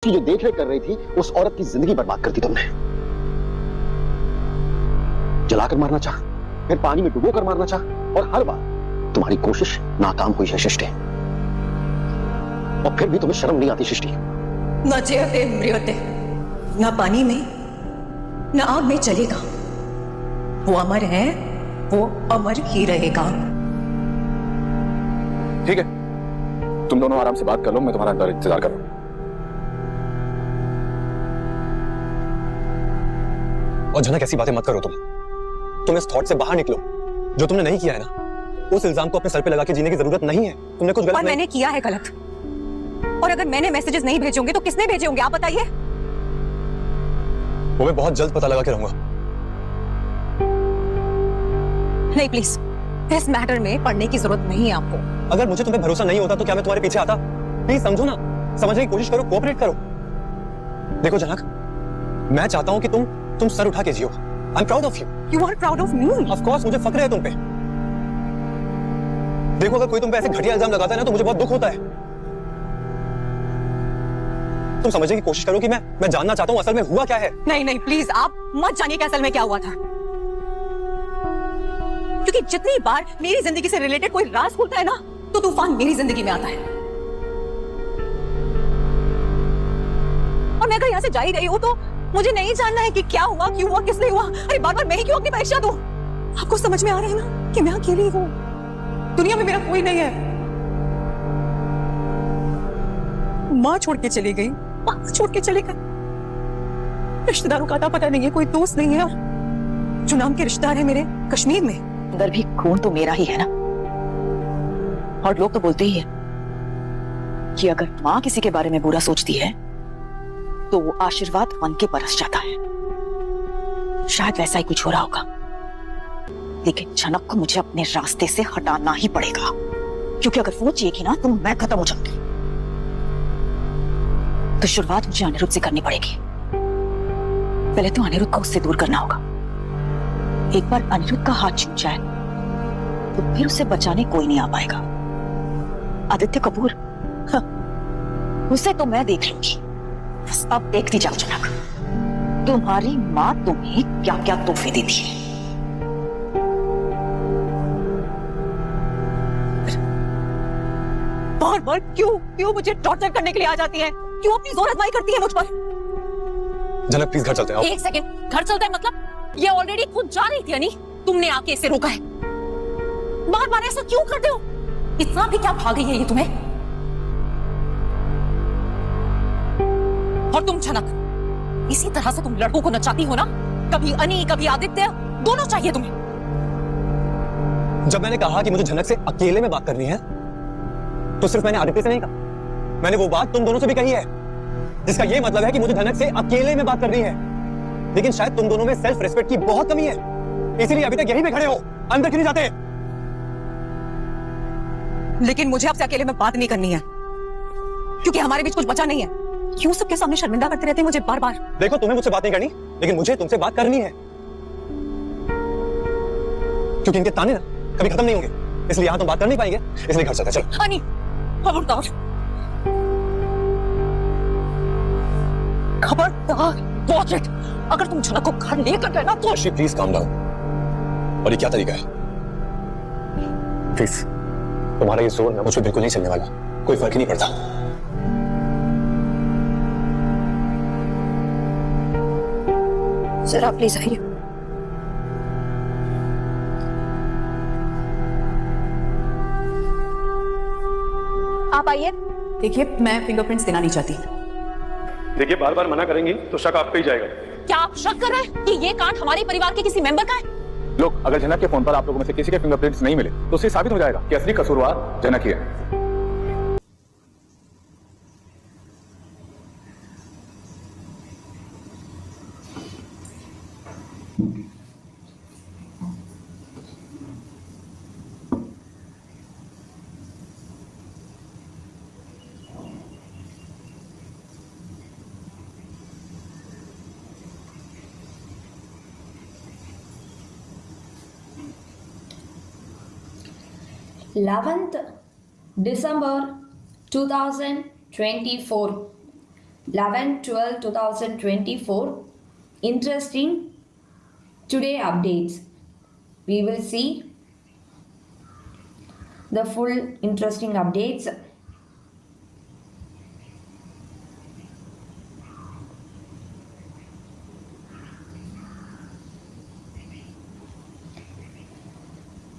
जो देख रेख कर रही थी उस औरत की जिंदगी बर्बाद कर दी तुमने। जलाकर मारना चाह, फिर पानी में डुबो कर मारना चाह, और हर बार तुम्हारी कोशिश नाकाम हुई है सृष्टि। और फिर भी तुम्हें शर्म नहीं आती सृष्टि? न जयते मृत्यते, न पानी में न आग में चलेगा। वो अमर है, वो अमर ही रहेगा। ठीक है, तुम दोनों आराम से बात कर लो, मैं तुम्हारा अंदर इंतजार कर रहा हूं। और जनक ऐसी बातें मत करो तुम इस थॉट से बाहर निकलो। जो तुमने नहीं किया है ना, उस इल्जाम को अपने सर पे लगा के जीने की जरूरत नहीं है। तुमने कुछ गलत और मैंने किया है गलत। और अगर मैंने मैसेजेस नहीं भेजे होंगे तो किसने भेजे होंगे, आप बताइए। वो मैं बहुत जल्द पता लगा के रहूंगा। नहीं प्लीज, इस मैटर में पढ़ने की जरूरत नहीं है आपको। अगर मुझे तुम्हें भरोसा नहीं होता तो क्या मैं तुम्हारे पीछे आता? प्लीज समझो ना, समझने की कोशिश करो, कोऑपरेट करो। देखो जनक, मैं चाहता हूं कि तुम सर उठा के जियो। I am proud of you. You are proud of me? Of course, मुझे फक्र है तुम पे। देखो, अगर कोई तुम पे ऐसे घटिया इल्जाम लगाता है ना तो मुझे बहुत दुख होता है। तुम समझने की कोशिश करो कि मैं जानना चाहता हूं असल में हुआ क्या है। नहीं नहीं प्लीज, आप मत जानिए कि असल में क्या हुआ था। क्योंकि जितनी बार मेरी जिंदगी से रिलेटेड कोई राज खुलता है ना, तो तूफान मेरी जिंदगी में आता है। और मैं अगर यहाँ से जा ही रही हूँ तो मुझे नहीं जानना है कि क्या हुआ, क्यों हुआ, किसने हुआ। अरे बार बार मैं ही क्यों अपनी परीक्षा दूं? आपको समझ में आ रहा है ना कि मैं अकेली हूँ, दुनिया में मेरा कोई नहीं है। माँ छोड़ के चली गई, पापा छोड़ के चले गए, रिश्तेदारों का आता पता नहीं है, कोई दोस्त नहीं है। जो नाम के रिश्तेदार है मेरे कश्मीर में, अंदर भी खून तो मेरा ही है ना। और लोग तो बोलते ही है कि अगर माँ किसी के बारे में बुरा सोचती है तो वो आशीर्वाद बन के बरस जाता है। शायद वैसा ही कुछ हो रहा होगा, लेकिन जनक को मुझे अपने रास्ते से हटाना ही पड़ेगा। क्योंकि अगर वो चाहिए ना तो मैं खत्म हो जाऊंगी। तो शुरुआत मुझे अनिरुद्ध से करनी पड़ेगी। पहले तो अनिरुद्ध को उससे दूर करना होगा। एक बार अनिरुद्ध का हाथ छूट जाए तो फिर उसे बचाने कोई नहीं आ पाएगा। आदित्य कपूर, उसे तो मैं देख लूंगी। बस अब देखती जाओ जनक, तुम्हारी माँ तुम्हें क्या क्या तोहफे देती है। बार बार क्यों मुझे टॉर्चर करने के लिए आ जाती है? क्यों अपनी जोर आजमाई करती है मुझ पर? जनक प्लीज घर चलते हैं। एक सेकंड, घर चलता है मतलब? ये ऑलरेडी खुद जा रही थी, यानी तुमने आके इसे रोका है। बार बार ऐसा क्यों करते हो? इतना भी क्या भाग गई है ये तुम्हें? और तुम जनक, इसी तरह से तुम लड़कों को नचाती हो ना? कभी अनी, कभी आदित्य, दोनों चाहिए तुम्हें। जब मैंने कहा कि मुझे जनक से अकेले में बात करनी है तो सिर्फ मैंने आदित्य से नहीं कहा, मैंने वो बात तुम दोनों से भी कही है, जिसका ये मतलब है कि मुझे जनक से अकेले में बात करनी है। लेकिन शायद तुम दोनों में सेल्फ रिस्पेक्ट की बहुत कमी है, इसीलिए अभी तक यहीं पे खड़े हो, अंदर क्यों नहीं जाते? लेकिन मुझे आपसे अकेले में बात नहीं करनी है, क्योंकि हमारे बीच कुछ बचा नहीं है। क्यों सबके सामने शर्मिंदा करते रहते हैं मुझे बार बार? देखो, तुम्हें मुझसे बात नहीं करनी, लेकिन मुझे तुमसे बात करनी है, क्योंकि इनके ताने ना कभी खत्म नहीं होंगे। इसलिए यहां तुम बात कर नहीं पाएंगे, इसलिए घर चलते। चलो। अनी, खबरदार, खबरदार, वॉच इट। अगर तुम जनक को घर लेकर गए ना तो प्लीज काम डाउन। और ये क्या तरीका है? प्लीज, तुम्हारा ये जोर ना मुझे बिल्कुल नहीं चलने वाला, कोई फर्क ही नहीं पड़ता। सर आप प्लीज आइए। आप आइए। देखिए, मैं फिंगरप्रिंट्स देना नहीं चाहती। देखिए, बार बार मना करेंगी तो शक आप पे ही जाएगा। क्या आप शक कर रहे हैं कि ये कांड हमारे परिवार के किसी मेंबर का है? लोग, अगर जनक के फोन पर आप लोगों में से किसी के फिंगरप्रिंट्स नहीं मिले तो उससे साबित हो जाएगा कि असली कसूरवार जनक ही है। Disember 11, 2024 11/12/2024. Interesting today updates. We will see the full interesting updates.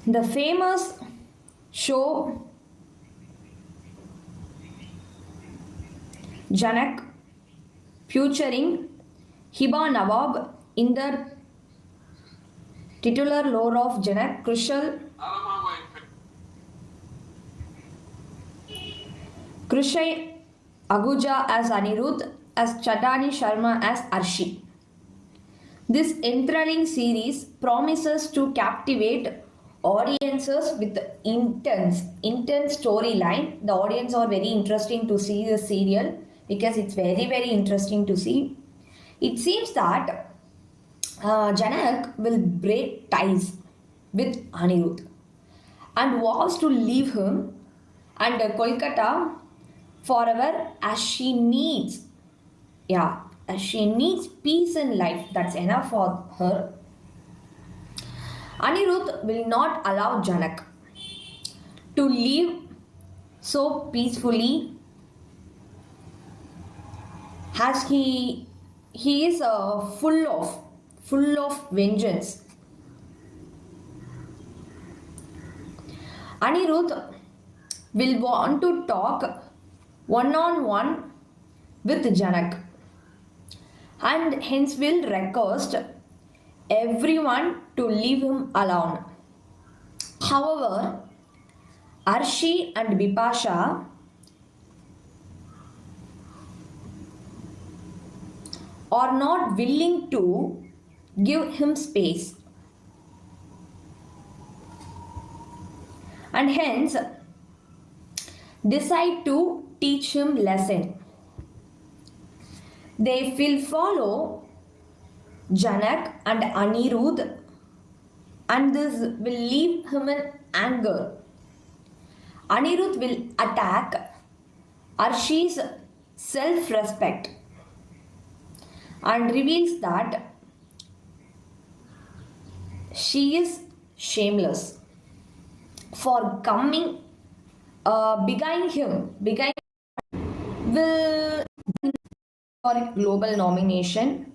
The famous show Janak featuring Hiba Nawab in the titular role of Janak, Krishal Aguja as Anirudh, as Chatani Sharma as Arshi. This enthralling series promises to captivate audiences with intense storyline. The audience are very interesting to see this serial because it's very interesting to see. It seems that Janak will break ties with Anirudh and vows to leave him and Kolkata forever as she needs peace in life. That's enough for her. Anirudh will not allow Janak to live so peacefully as he is full of vengeance. Anirudh will want to talk one-on-one with Janak and hence will request everyone to leave him alone. However, Arshi and Bipasha are not willing to give him space and hence decide to teach him lesson. They will follow Janak and Anirudh and this will leave him in anger. Anirudh will attack Arshi's self-respect and reveals that she is shameless for beguiling him will for global nomination